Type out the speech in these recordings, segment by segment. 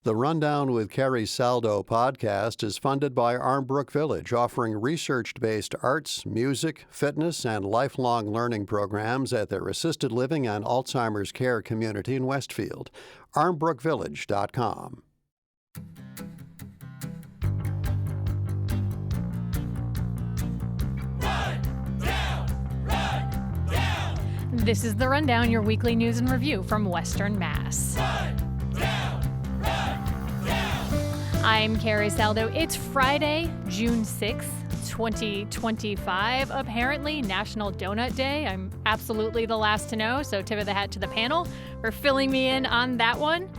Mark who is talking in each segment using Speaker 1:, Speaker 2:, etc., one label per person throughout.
Speaker 1: The Rundown with Carrie Saldo podcast is funded by Armbrook Village, offering research-based arts, music, fitness, and lifelong learning programs at their assisted living and Alzheimer's care community in Westfield. armbrookvillage.com.
Speaker 2: This is The Rundown, your weekly news and review from Western Mass. I'm Carrie Saldo. It's Friday, June 6th, 2025. Apparently National Donut Day. I'm absolutely the last to know, so tip of the hat to the panel for filling me in on that one.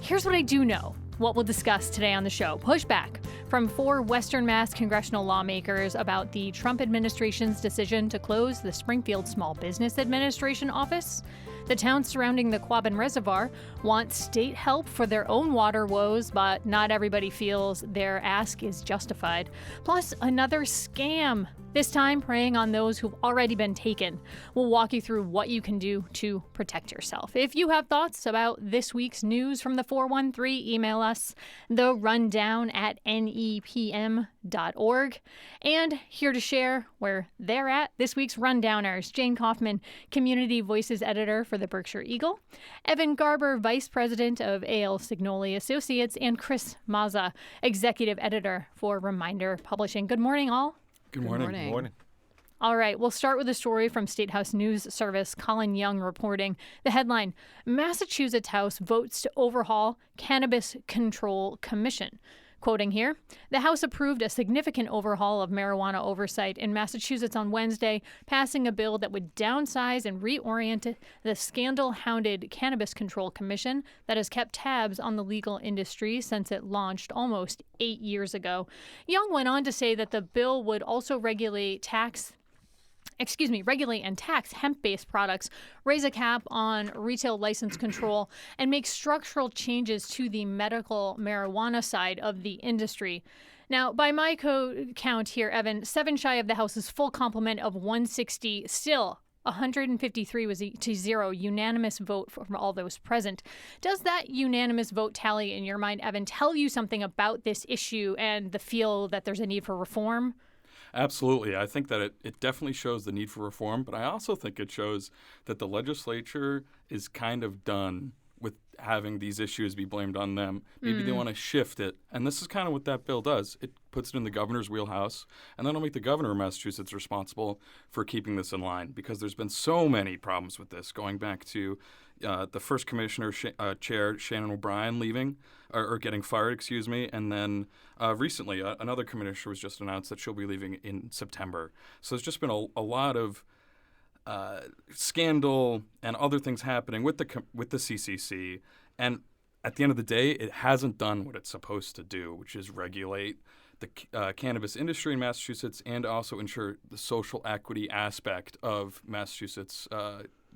Speaker 2: Here's what I do know. What we'll discuss today on the show. Pushback from 4 Western Mass congressional lawmakers about the Trump administration's decision to close the Springfield Small Business Administration office. The towns surrounding the Quabbin Reservoir want state help for their own water woes, but not everybody feels their ask is justified. Plus, another scam, this time preying on those who've already been taken. We'll walk you through what you can do to protect yourself. If you have thoughts about this week's news from the 413, email us, therundown@nepm.org. And here to share where they're at, this week's Rundowners: Jane Kaufman, Community Voices Editor for the Berkshire Eagle; Evan Garber, Vice President of A.L. Signoli Associates; and Chris Mazza, Executive Editor for Reminder Publishing. Good morning, all.
Speaker 3: Good morning.
Speaker 4: Good morning.
Speaker 2: All right, we'll start with a story from State House News Service. Colin Young reporting. The headline: Massachusetts House votes to overhaul Cannabis Control Commission. Quoting here, the House approved a significant overhaul of marijuana oversight in Massachusetts on Wednesday, passing a bill that would downsize and reorient the scandal-hounded Cannabis Control Commission that has kept tabs on the legal industry since it launched almost 8 years ago. Young went on to say that the bill would also regulate and tax hemp-based products, raise a cap on retail license control, and make structural changes to the medical marijuana side of the industry. Now, by my count here, Evan, 7 shy of the House's full complement of 160, still 153 was to 0, unanimous vote from all those present. Does that unanimous vote tally in your mind, Evan, tell you something about this issue and the feel that there's a need for reform?
Speaker 3: Absolutely. I think that it definitely shows the need for reform, but I also think it shows that the legislature is kind of done with having these issues be blamed on them. Maybe they want to shift it. And this is kind of what that bill does. It puts it in the governor's wheelhouse, and then it'll make the governor of Massachusetts responsible for keeping this in line, because there's been so many problems with this, going back to the first commissioner chair, Shannon O'Brien, leaving or getting fired, and then recently another commissioner was just announced that she'll be leaving in September. So there's just been a lot of scandal and other things happening with the CCC, and at the end of the day, it hasn't done what it's supposed to do, which is regulate the cannabis industry in Massachusetts and also ensure the social equity aspect of Massachusetts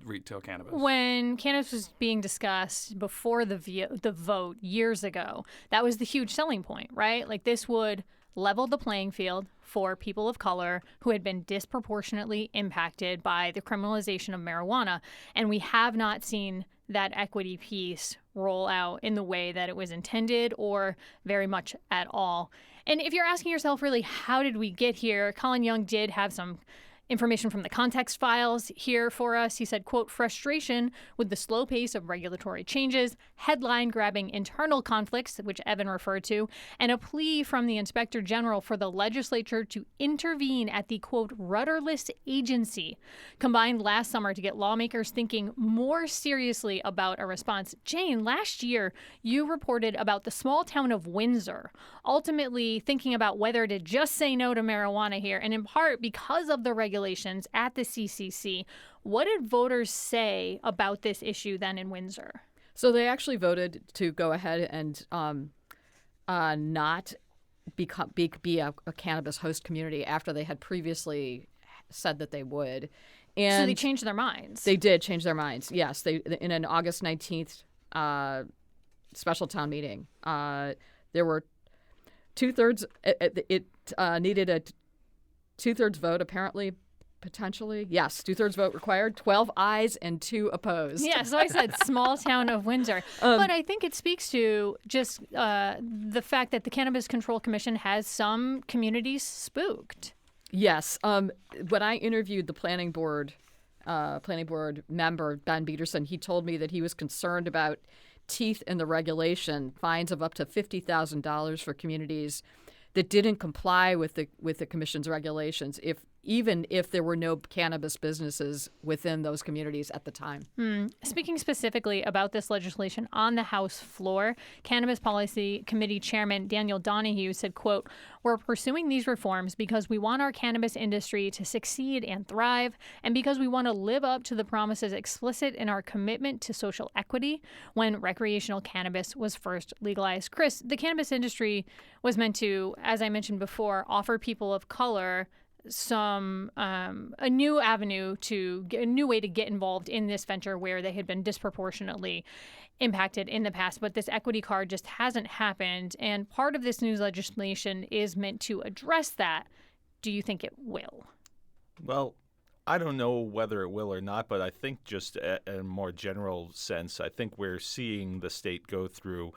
Speaker 3: retail cannabis.
Speaker 2: When cannabis was being discussed before the vote years ago, that was the huge selling point, right? Like, this would level the playing field for people of color who had been disproportionately impacted by the criminalization of marijuana. And we have not seen that equity piece roll out in the way that it was intended, or very much at all. And if you're asking yourself, really, how did we get here? Colin Young did have some information from the context files here for us. He said, quote, frustration with the slow pace of regulatory changes, headline-grabbing internal conflicts, which Evan referred to, and a plea from the Inspector General for the legislature to intervene at the, quote, rudderless agency, combined last summer to get lawmakers thinking more seriously about a response. Jane, last year, you reported about the small town of Windsor ultimately thinking about whether to just say no to marijuana here, and in part because of the regulations at the CCC. What did voters say about this issue then in Windsor?
Speaker 4: So they actually voted to go ahead and not be a cannabis host community after they had previously said that they would. And
Speaker 2: so they changed their minds.
Speaker 4: They did change their minds, yes. They in an August 19th special town meeting, there were two-thirds. It needed a two-thirds vote, apparently, Potentially, yes. 2/3 vote required, 12 ayes and 2 opposed.
Speaker 2: Yeah, so I said small town of Windsor. But I think it speaks to just the fact that the Cannabis Control Commission has some communities spooked.
Speaker 4: Yes. When I interviewed the planning board member, Ben Peterson, he told me that he was concerned about teeth in the regulation, fines of up to $50,000 for communities that didn't comply with the commission's regulations, even if there were no cannabis businesses within those communities at the time.
Speaker 2: Speaking specifically about this legislation on the House floor, Cannabis Policy Committee Chairman Daniel Donahue said, quote, "We're pursuing these reforms because we want our cannabis industry to succeed and thrive, and because we want to live up to the promises explicit in our commitment to social equity when recreational cannabis was first legalized." Chris, the cannabis industry was meant to, as I mentioned before, offer people of color a new avenue a new way to get involved in this venture where they had been disproportionately impacted in the past. But this equity card just hasn't happened. And part of this new legislation is meant to address that. Do you think it will?
Speaker 5: Well, I don't know whether it will or not, but I think just in a more general sense, I think we're seeing the state go through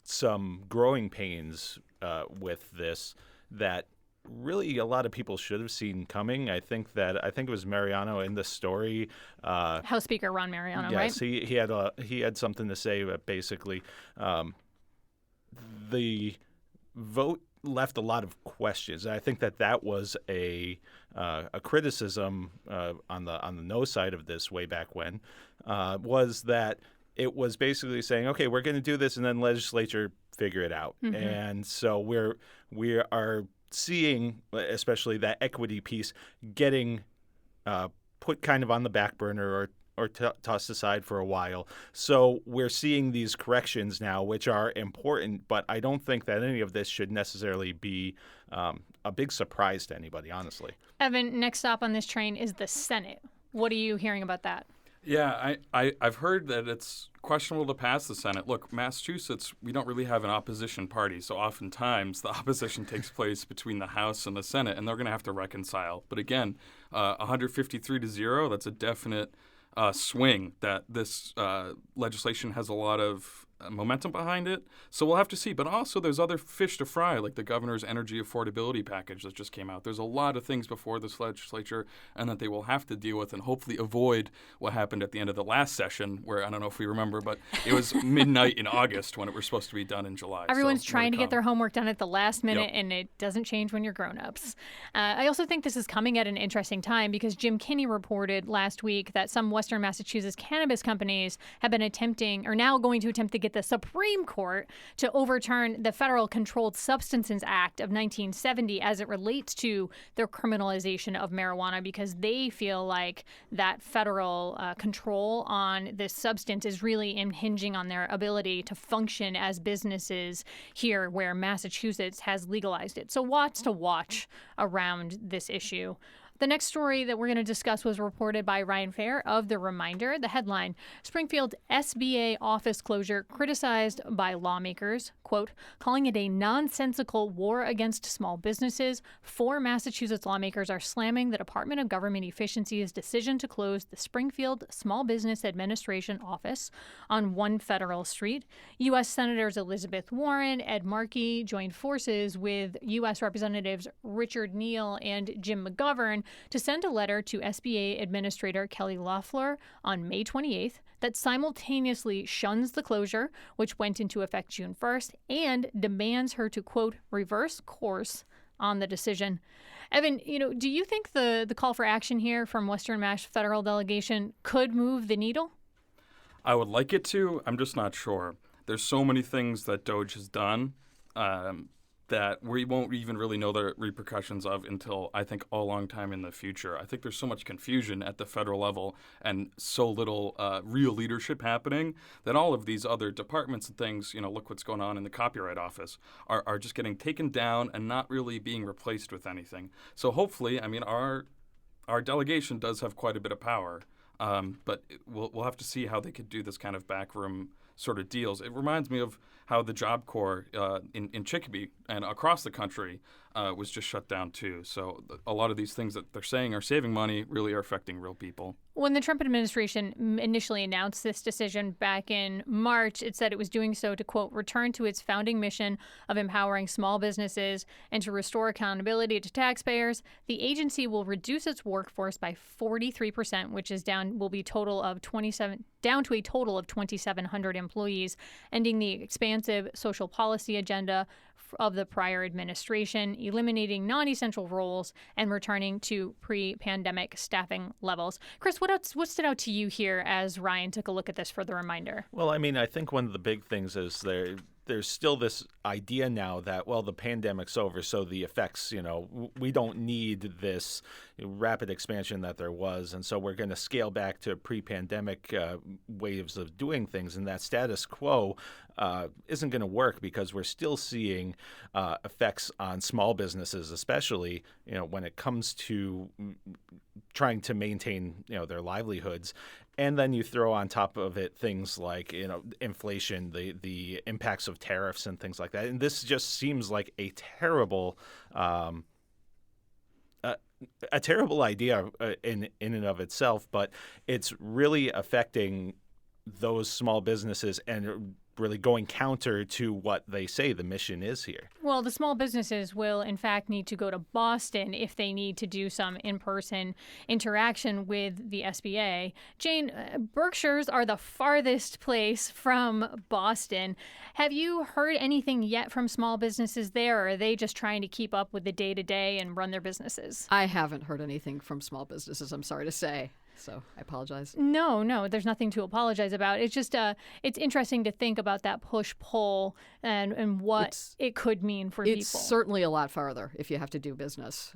Speaker 5: some growing pains with this that really a lot of people should have seen coming. I think it was Mariano in the story.
Speaker 2: House Speaker Ron Mariano,
Speaker 5: yes,
Speaker 2: right?
Speaker 5: he had something to say, but basically the vote left a lot of questions. And I think that was a criticism on the no side of this way back when, was that it was basically saying, okay, we're going to do this, and then legislature figure it out. Mm-hmm. And so we are seeing, especially that equity piece, getting put kind of on the back burner or tossed aside for a while. So we're seeing these corrections now, which are important, but I don't think that any of this should necessarily be a big surprise to anybody, honestly.
Speaker 2: Evan, next stop on this train is the Senate. What are you hearing about that?
Speaker 3: Yeah, I've heard that it's questionable to pass the Senate. Look, Massachusetts, we don't really have an opposition party, so oftentimes the opposition takes place between the House and the Senate, and they're going to have to reconcile. But again, 153-0, that's a definite swing that this legislation has a lot of momentum behind it. So we'll have to see. But also there's other fish to fry, like the governor's energy affordability package that just came out. There's a lot of things before this legislature and that they will have to deal with and hopefully avoid what happened at the end of the last session where, I don't know if we remember, but it was midnight in August when it was supposed to be done in July.
Speaker 2: Everyone's trying to get their homework done at the last minute, and it doesn't change when you're grown-ups. I also think this is coming at an interesting time because Jim Kinney reported last week that some Western Massachusetts cannabis companies have been now going to attempt to get the Supreme Court to overturn the Federal Controlled Substances Act of 1970 as it relates to their criminalization of marijuana because they feel like that federal control on this substance is really impinging on their ability to function as businesses here where Massachusetts has legalized it. So lots to watch around this issue. The next story that we're going to discuss was reported by Ryan Fair of The Reminder. The headline, Springfield SBA office closure criticized by lawmakers, quote, calling it a nonsensical war against small businesses. 4 Massachusetts lawmakers are slamming the Department of Government Efficiency's decision to close the Springfield Small Business Administration office on 1 Federal Street. U.S. Senators Elizabeth Warren, Ed Markey joined forces with U.S. Representatives Richard Neal and Jim McGovern to send a letter to SBA Administrator Kelly Loeffler on May 28th that simultaneously shuns the closure, which went into effect June 1st, and demands her to, quote, reverse course on the decision. Evan, do you think the call for action here from Western Mass federal delegation could move the needle?
Speaker 3: I would like it to. I'm just not sure. There's so many things that DOJ has done that we won't even really know the repercussions of until, I think, a long time in the future. I think there's so much confusion at the federal level and so little real leadership happening that all of these other departments and things, look what's going on in the Copyright Office, are just getting taken down and not really being replaced with anything. So hopefully, our delegation does have quite a bit of power, but we'll have to see how they could do this kind of backroom sort of deals. It reminds me of how the Job Corps in Chicopee and across the country was just shut down too. So a lot of these things that they're saying are saving money really are affecting real people.
Speaker 2: When the Trump administration initially announced this decision back in March, it said it was doing so to, quote, return to its founding mission of empowering small businesses and to restore accountability to taxpayers. The agency will reduce its workforce by 43%, which is down to a total of 2,700 employees, ending the expansive social policy agenda of the prior administration, eliminating non-essential roles, and returning to pre-pandemic staffing levels. Chris, what stood out to you here as Ryan took a look at this for the reminder?
Speaker 5: Well, I mean, I think one of the big things is there's still this idea now that, well, the pandemic's over, so the effects, we don't need this rapid expansion that there was, and so we're going to scale back to pre-pandemic waves of doing things, and that status quo isn't going to work because we're still seeing effects on small businesses, especially, when it comes to trying to maintain, their livelihoods. And then you throw on top of it things like, inflation, the impacts of tariffs and things like that. And this just seems like a terrible idea in and of itself, but it's really affecting those small businesses and really going counter to what they say the mission is here.
Speaker 2: Well, the small businesses will, in fact, need to go to Boston if they need to do some in-person interaction with the SBA. Jane, Berkshires are the farthest place from Boston. Have you heard anything yet from small businesses there, or are they just trying to keep up with the day-to-day and run their businesses?
Speaker 4: I haven't heard anything from small businesses, I'm sorry to say. So I apologize.
Speaker 2: No, there's nothing to apologize about. It's just it's interesting to think about that push-pull and what it could mean for people.
Speaker 4: It's certainly a lot farther if you have to do business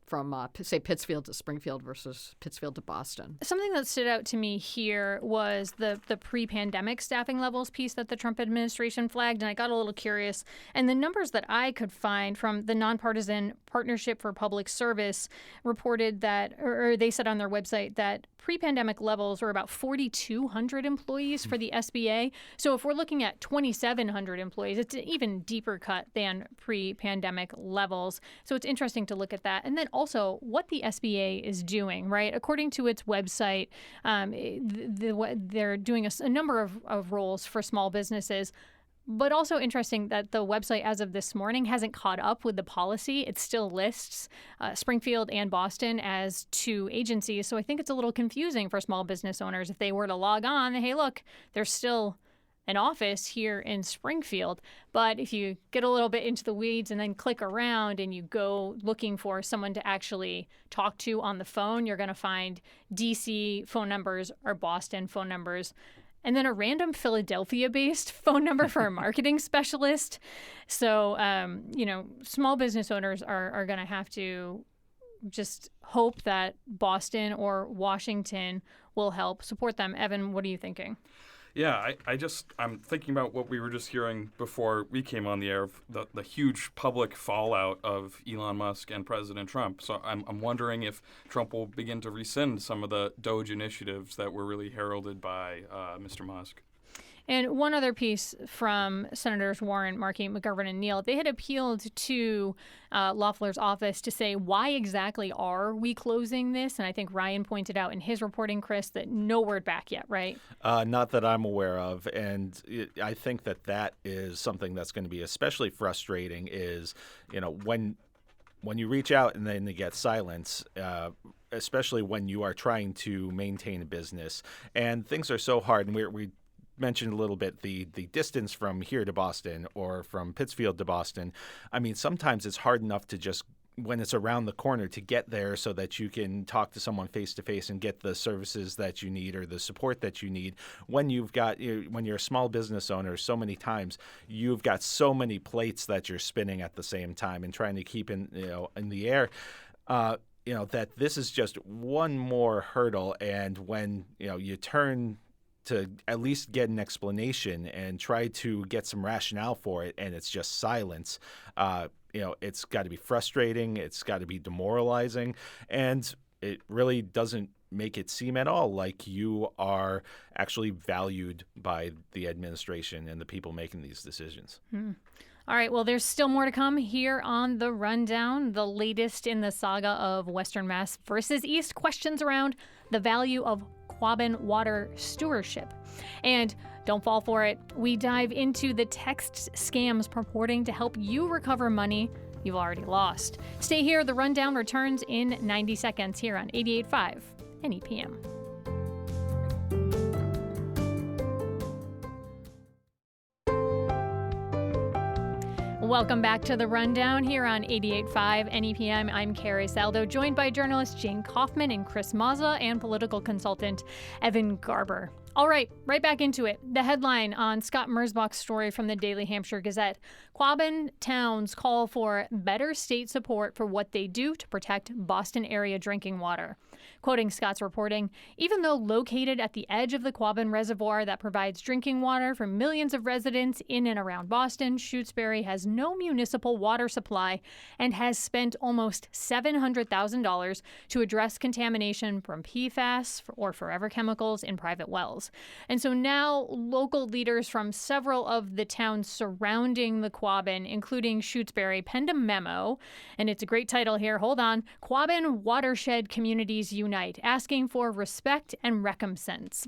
Speaker 4: from, say, Pittsfield to Springfield versus Pittsfield to Boston.
Speaker 2: Something that stood out to me here was the pre-pandemic staffing levels piece that the Trump administration flagged, and I got a little curious. And the numbers that I could find from the Nonpartisan Partnership for Public Service reported that, or they said on their website, that pre-pandemic levels were about 4,200 employees for the SBA. So if we're looking at 2,700 employees, it's an even deeper cut than pre-pandemic levels. So it's interesting to look at that. And then also what the SBA is doing, right? According to its website, they're doing a number of roles for small businesses. But also interesting that the website as of this morning hasn't caught up with the policy. It still lists Springfield and Boston as two agencies. So I think it's a little confusing for small business owners if they were to log on. Hey, look, there's still an office here in Springfield. But if you get a little bit into the weeds and then click around and you go looking for someone to actually talk to on the phone, you're going to find DC phone numbers or Boston phone numbers, and then a random Philadelphia-based phone number for a marketing specialist. So, small business owners are going to have to just hope that Boston or Washington will help support them. Evan, what are you thinking?
Speaker 3: Yeah, I'm thinking about what we were just hearing before we came on the air, of the huge public fallout of Elon Musk and President Trump. So I'm wondering if Trump will begin to rescind some of the DOGE initiatives that were really heralded by Mr. Musk.
Speaker 2: And one other piece from Senators Warren, Markey, McGovern, and Neal, they had appealed to Loeffler's office to say, why exactly are we closing this? And I think Ryan pointed out in his reporting, Chris, that no word back yet, right?
Speaker 5: Not that I'm aware of. And I think that is something that's going to be especially frustrating is, when you reach out and then you get silence, especially when you are trying to maintain a business. And things are so hard. And we mentioned a little bit the distance from here to Boston or from Pittsfield to Boston. I mean, sometimes it's hard enough to just, when it's around the corner, to get there so that you can talk to someone face to face and get the services that you need or the support that you need. When when you're a small business owner, so many times you've got so many plates that you're spinning at the same time and trying to keep in the air. That this is just one more hurdle. And when you turn to at least get an explanation and try to get some rationale for it, and it's just silence. It's got to be frustrating. It's got to be demoralizing, and it really doesn't make it seem at all like you are actually valued by the administration and the people making these decisions.
Speaker 2: All right, well, there's still more to come here on The Rundown, the latest in the saga of Western Mass versus East, questions around the value of Quabbin water stewardship. And don't fall for it. We dive into the text scams purporting to help you recover money you've already lost. Stay here. The Rundown returns in 90 seconds here on 88.5 NEPM. Welcome back to The Rundown here on 88.5 NEPM. I'm Carrie Saldo, joined by journalists Jane Kaufman and Chris Mazza and political consultant Evan Garber. All right, right back into it. The headline on Scott Merzbach's story from the Daily Hampshire Gazette: Quabbin towns call for better state support for what they do to protect Boston area drinking water. Quoting Scott's reporting, even though located at the edge of the Quabbin Reservoir that provides drinking water for millions of residents in and around Boston, Shutesbury has no municipal water supply and has spent almost $700,000 to address contamination from PFAS or forever chemicals in private wells. And so now local leaders from several of the towns surrounding the Quabbin, including Shutesbury, penned a memo, and it's a great title here, hold on, Quabbin Watershed Communities Unite, asking for respect and recompense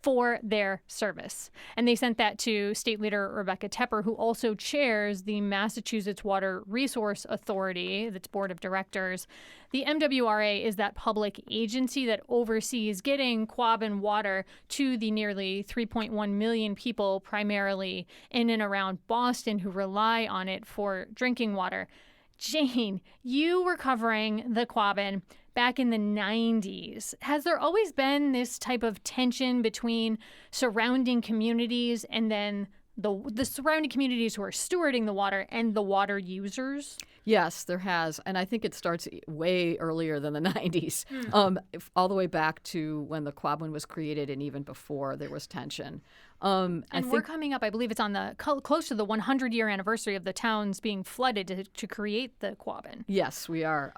Speaker 2: for their service. And they sent that to State Leader Rebecca Tepper, who also chairs the Massachusetts Water Resource Authority, its board of directors. The MWRA is that public agency that oversees getting Quabbin water to the nearly 3.1 million people, primarily in and around Boston, who rely on it for drinking water. Jane, you were covering the Quabbin back in the 90s. Has there always been this type of tension between surrounding communities and then the surrounding communities who are stewarding the water and the water users?
Speaker 4: Yes, there has. And I think it starts way earlier than the 90s, all the way back to when the Quabbin was created and even before there was tension.
Speaker 2: And we're coming up, I believe it's on the close to the 100-year anniversary of the towns being flooded to create the Quabbin.
Speaker 4: Yes, we are.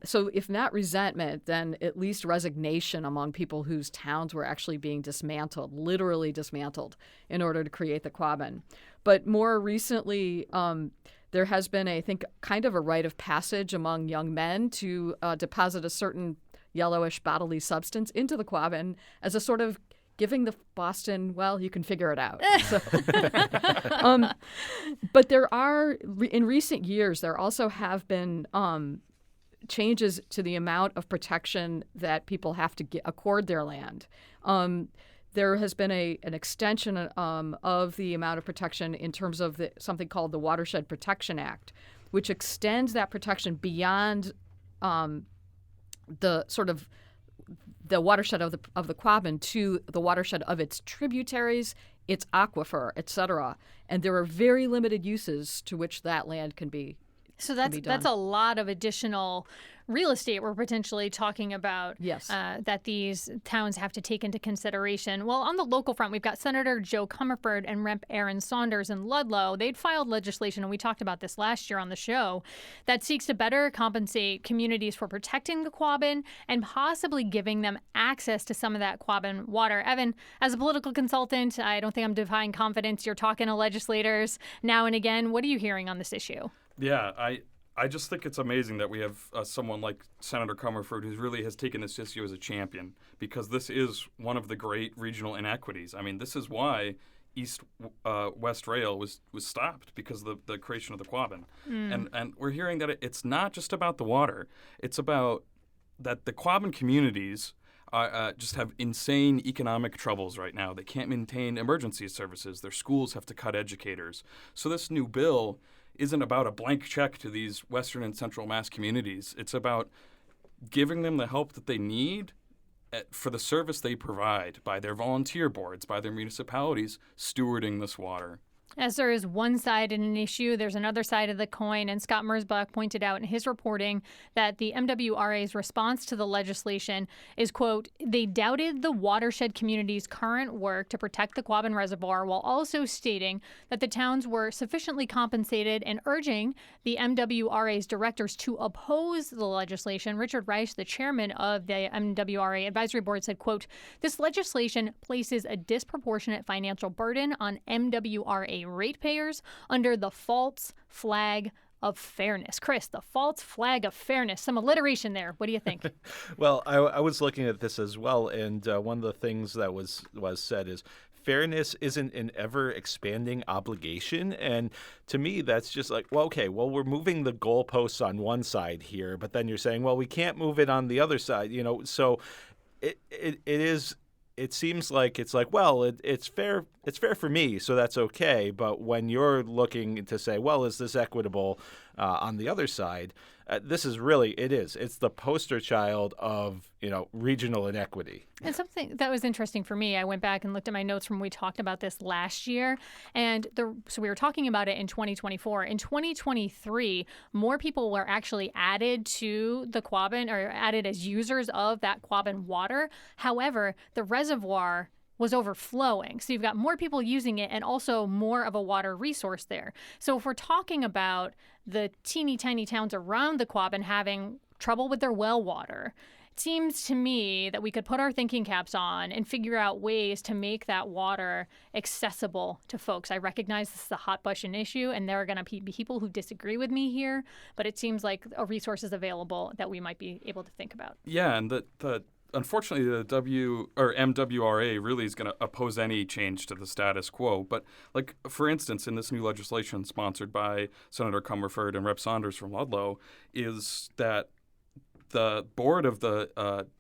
Speaker 4: So if not resentment, then at least resignation among people whose towns were actually being dismantled, literally dismantled, in order to create the Quabbin. But more recently, there has been, I think, kind of a rite of passage among young men to deposit a certain yellowish bodily substance into the Quabbin as a sort of giving the Boston, well, you can figure it out. But there are, in recent years, there also have been changes to the amount of protection that people have to accord their land. There has been an extension of the amount of protection in terms of something called the Watershed Protection Act, which extends that protection beyond the sort of the watershed of the Quabbin to the watershed of its tributaries, its aquifer, et cetera. And there are very limited uses to which that land can be.
Speaker 2: So that's a lot of additional real estate we're potentially talking about.
Speaker 4: Yes.
Speaker 2: That these towns have to take into consideration. Well, on the local front, we've got Senator Joe Comerford and Rep. Aaron Saunders in Ludlow. They'd filed legislation, and we talked about this last year on the show, that seeks to better compensate communities for protecting the Quabbin and possibly giving them access to some of that Quabbin water. Evan, as a political consultant, I don't think I'm defying confidence. You're talking to legislators now and again. What are you hearing on this issue?
Speaker 3: Yeah, I just think it's amazing that we have someone like Senator Comerford who really has taken this issue as a champion, because this is one of the great regional inequities. I mean, this is why East-West Rail was stopped, because of the creation of the Quabbin. And we're hearing that it's not just about the water. It's about that the Quabbin communities just have insane economic troubles right now. They can't maintain emergency services. Their schools have to cut educators. So this new bill isn't about a blank check to these Western and Central Mass communities. It's about giving them the help that they need for the service they provide by their volunteer boards, by their municipalities stewarding this water.
Speaker 2: As there is one side in an issue, there's another side of the coin. And Scott Merzbach pointed out in his reporting that the MWRA's response to the legislation is, quote, they doubted the watershed community's current work to protect the Quabbin Reservoir while also stating that the towns were sufficiently compensated and urging the MWRA's directors to oppose the legislation. Richard Reich, the chairman of the MWRA advisory board, said, quote, this legislation places a disproportionate financial burden on MWRA ratepayers under the false flag of fairness. Chris, the false flag of fairness. Some alliteration there. What do you think?
Speaker 5: Well, I was looking at this as well, and one of the things that was said is fairness isn't an ever-expanding obligation. And to me, that's just like, well, okay, well, we're moving the goalposts on one side here, but then you're saying, well, we can't move it on the other side, so it is. It seems like it's like, well, it's fair for me, so that's okay. But when you're looking to say, well, is this equitable on the other side, this is really, it's the poster child of, regional inequity.
Speaker 2: And something that was interesting for me, I went back and looked at my notes from when we talked about this last year. And so we were talking about it in 2024. In 2023, more people were actually added to the Quabbin or added as users of that Quabbin water. However, the reservoir was overflowing. So you've got more people using it and also more of a water resource there. So if we're talking about the teeny tiny towns around the Quabbin having trouble with their well water, it seems to me that we could put our thinking caps on and figure out ways to make that water accessible to folks. I recognize this is a hot button issue, and there are going to be people who disagree with me here, but it seems like a resource is available that we might be able to think about.
Speaker 3: Yeah, and unfortunately, the MWRA really is going to oppose any change to the status quo. But, like, for instance, in this new legislation sponsored by Senator Comerford and Rep. Saunders from Ludlow, is that the board of the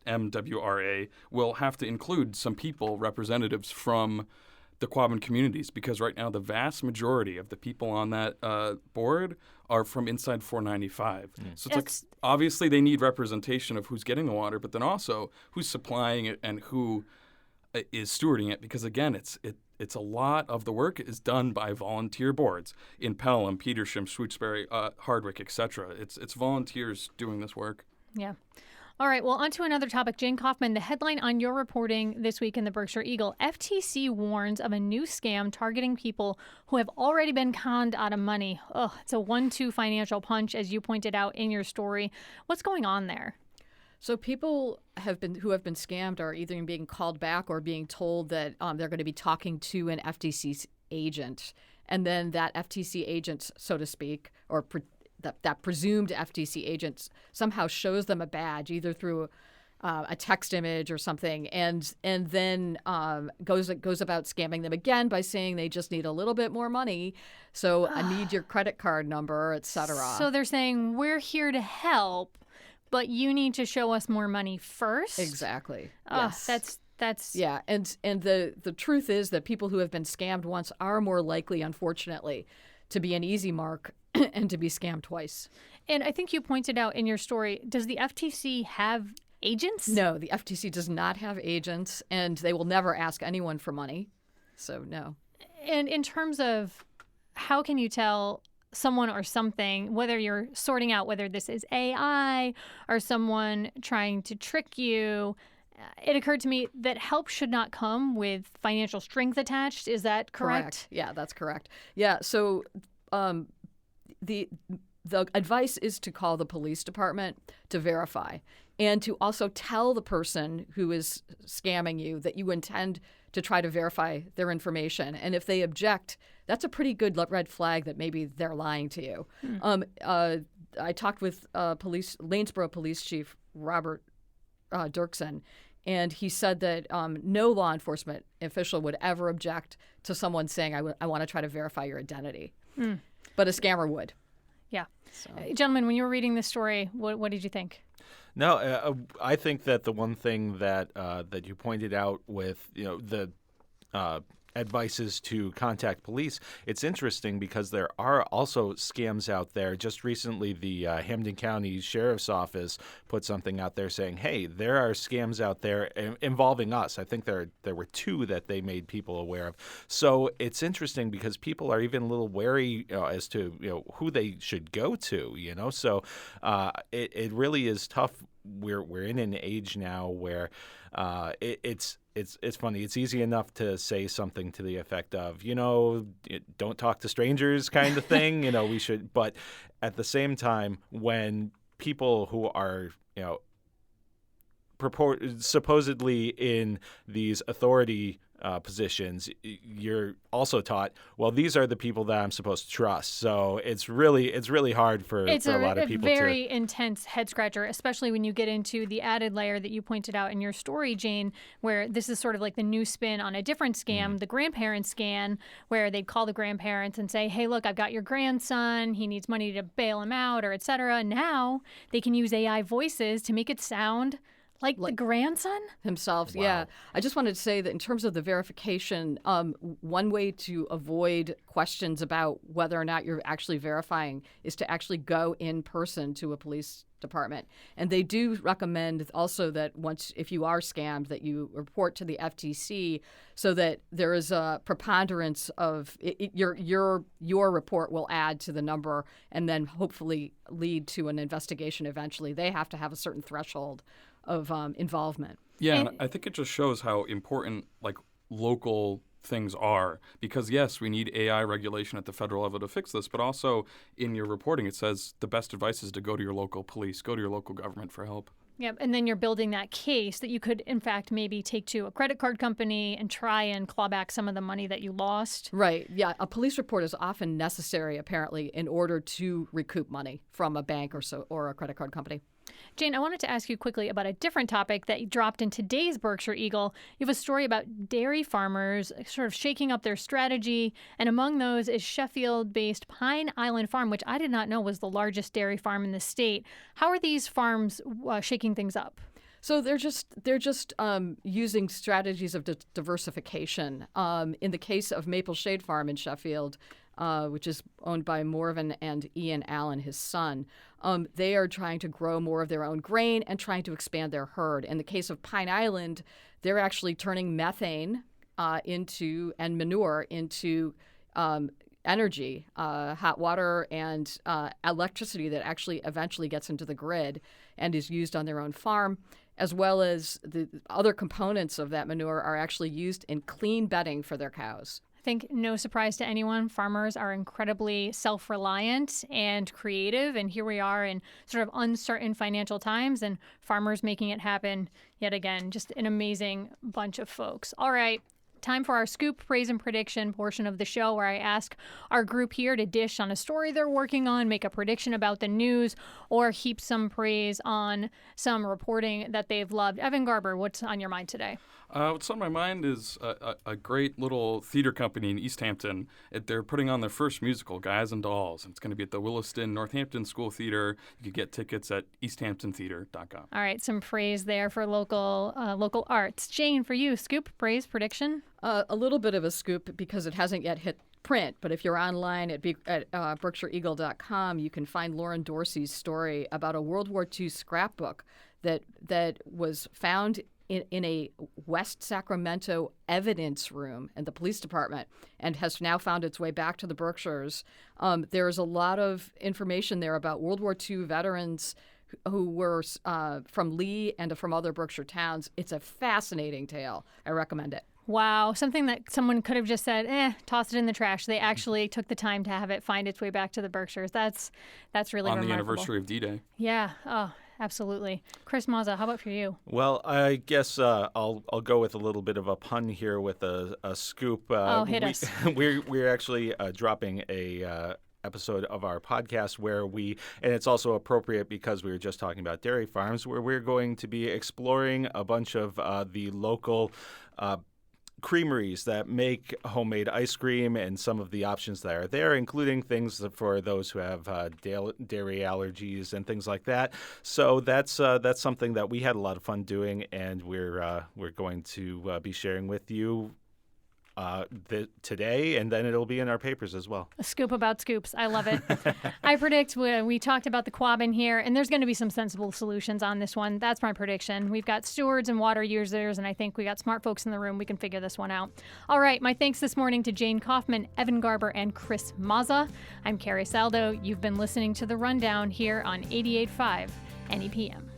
Speaker 3: MWRA will have to include some people, representatives from the Quabbin communities, because right now the vast majority of the people on that board are from inside 495. So it's like, obviously they need representation of who's getting the water, but then also who's supplying it and who is stewarding it, because again, it's a lot of the work is done by volunteer boards in Pelham, Petersham, Swootsbury, Hardwick, etc. It's volunteers doing this work.
Speaker 2: Yeah. All right, well, on to another topic. Jane Kaufman, the headline on your reporting this week in the Berkshire Eagle, FTC warns of a new scam targeting people who have already been conned out of money. Oh, it's a 1-2 financial punch, as you pointed out in your story. What's going on there?
Speaker 4: So people who have been scammed are either being called back or being told that they're going to be talking to an FTC agent. And then that FTC agent, so to speak, or that presumed FTC agent somehow shows them a badge, either through a text image or something, and then goes about scamming them again by saying they just need a little bit more money, so I need your credit card number, etc.
Speaker 2: So they're saying, we're here to help, but you need to show us more money first?
Speaker 4: Exactly.
Speaker 2: Yes. That's
Speaker 4: yeah, and the truth is that people who have been scammed once are more likely, unfortunately, to be an easy mark and to be scammed twice.
Speaker 2: And I think you pointed out in your story, does the FTC have agents?
Speaker 4: No, the FTC does not have agents, and they will never ask anyone for money. So, no.
Speaker 2: And in terms of how can you tell someone or something, whether you're sorting out whether this is AI or someone trying to trick you, it occurred to me that help should not come with financial strings attached. Is that correct?
Speaker 4: Yeah, that's correct. Yeah, so the advice is to call the police department to verify, and to also tell the person who is scamming you that you intend to try to verify their information. And if they object, that's a pretty good red flag that maybe they're lying to you. I talked with Lanesboro Police Chief Robert Dirksen, and he said that no law enforcement official would ever object to someone saying, I want to try to verify your identity. But a scammer would.
Speaker 2: Yeah. So. Gentlemen, when you were reading this story, what did you think?
Speaker 5: No, I think that the one thing that that you pointed out with the advice is to contact police. It's interesting because there are also scams out there. Just recently, the Hampden County Sheriff's Office put something out there saying, hey, there are scams out there involving us. I think there were 2 that they made people aware of. So it's interesting because people are even a little wary as to who they should go to. So it really is tough. We're in an age now where it's funny. It's easy enough to say something to the effect of, don't talk to strangers kind of thing. We should. But at the same time, when people who are, supposedly in these authority positions, you're also taught, well, these are the people that I'm supposed to trust. So it's really hard for a lot of people.
Speaker 2: It's a very intense head scratcher, especially when you get into the added layer that you pointed out in your story, Jane, where this is sort of like the new spin on a different scam, the grandparent scam, where they'd call the grandparents and say, hey, look, I've got your grandson. He needs money to bail him out, or et cetera. Now they can use AI voices to make it sound like the grandson?
Speaker 4: Himself,
Speaker 5: Wow.
Speaker 4: yeah. I just wanted to say that in terms of the verification, one way to avoid questions about whether or not you're actually verifying is to actually go in person to a police department. And they do recommend also that if you are scammed, that you report to the FTC so that there is a preponderance of your report will add to the number and then hopefully lead to an investigation eventually. They have to have a certain threshold of involvement.
Speaker 3: Yeah, and I think it just shows how important local things are, because yes, we need AI regulation at the federal level to fix this, but also in your reporting it says the best advice is to go to your local police, go to your local government for help.
Speaker 2: Yep, and then you're building that case that you could, in fact, maybe take to a credit card company and try and claw back some of the money that you lost.
Speaker 4: Right, yeah. A police report is often necessary, apparently, in order to recoup money from a bank or a credit card company.
Speaker 2: Jane, I wanted to ask you quickly about a different topic that you dropped in today's Berkshire Eagle. You have a story about dairy farmers sort of shaking up their strategy, and among those is Sheffield-based Pine Island Farm, which I did not know was the largest dairy farm in the state. How are these farms shaking things up?
Speaker 4: So they're just using strategies of diversification. In the case of Maple Shade Farm in Sheffield, which is owned by Morven and Ian Allen, his son, they are trying to grow more of their own grain and trying to expand their herd. In the case of Pine Island, they're actually turning methane and manure into energy, hot water and electricity that actually eventually gets into the grid and is used on their own farm, as well as the other components of that manure are actually used in clean bedding for their cows.
Speaker 2: I think no surprise to anyone, farmers are incredibly self-reliant and creative, and here we are in sort of uncertain financial times, and farmers making it happen yet again. Just an amazing bunch of folks. All right. Time for our scoop, praise, and prediction portion of the show, where I ask our group here to dish on a story they're working on, make a prediction about the news, or heap some praise on some reporting that they've loved. Evan Garber, what's on your mind today?
Speaker 3: What's on my mind is a great little theater company in East Hampton. They're putting on their first musical, Guys and Dolls, and it's going to be at the Williston Northampton School Theater. You can get tickets at easthamptontheater.com.
Speaker 2: All right, some praise there for local arts. Jane, for you, scoop, praise, prediction?
Speaker 4: A little bit of a scoop because it hasn't yet hit print, but if you're online at BerkshireEagle.com, you can find Lauren Dorsey's story about a World War II scrapbook that was found in a West Sacramento evidence room in the police department and has now found its way back to the Berkshires. There's a lot of information there about World War II veterans who were from Lee and from other Berkshire towns. It's a fascinating tale. I recommend it.
Speaker 2: Wow, something that someone could have just said, toss it in the trash. They actually took the time to have it find its way back to the Berkshires. That's really remarkable.
Speaker 3: On the anniversary of D-Day.
Speaker 2: Yeah. Oh, absolutely. Chris Mazza, how about for you?
Speaker 5: Well, I guess I'll go with a little bit of a pun here with a scoop.
Speaker 2: Hit us.
Speaker 5: We're actually dropping a episode of our podcast where and it's also appropriate because we were just talking about dairy farms, where we're going to be exploring a bunch of the local creameries that make homemade ice cream and some of the options that are there, including things for those who have dairy allergies and things like that. So that's something that we had a lot of fun doing, and we're going to be sharing with you today, and then it'll be in our papers as well.
Speaker 2: A scoop about scoops. I love it. I predict we talked about the Quabbin here, and there's going to be some sensible solutions on this one. That's my prediction. We've got stewards and water users, and I think we got smart folks in the room. We can figure this one out. All right. My thanks this morning to Jane Kaufman, Evan Garber, and Chris Mazza. I'm Carrie Saldo. You've been listening to The Rundown here on 88.5 NEPM.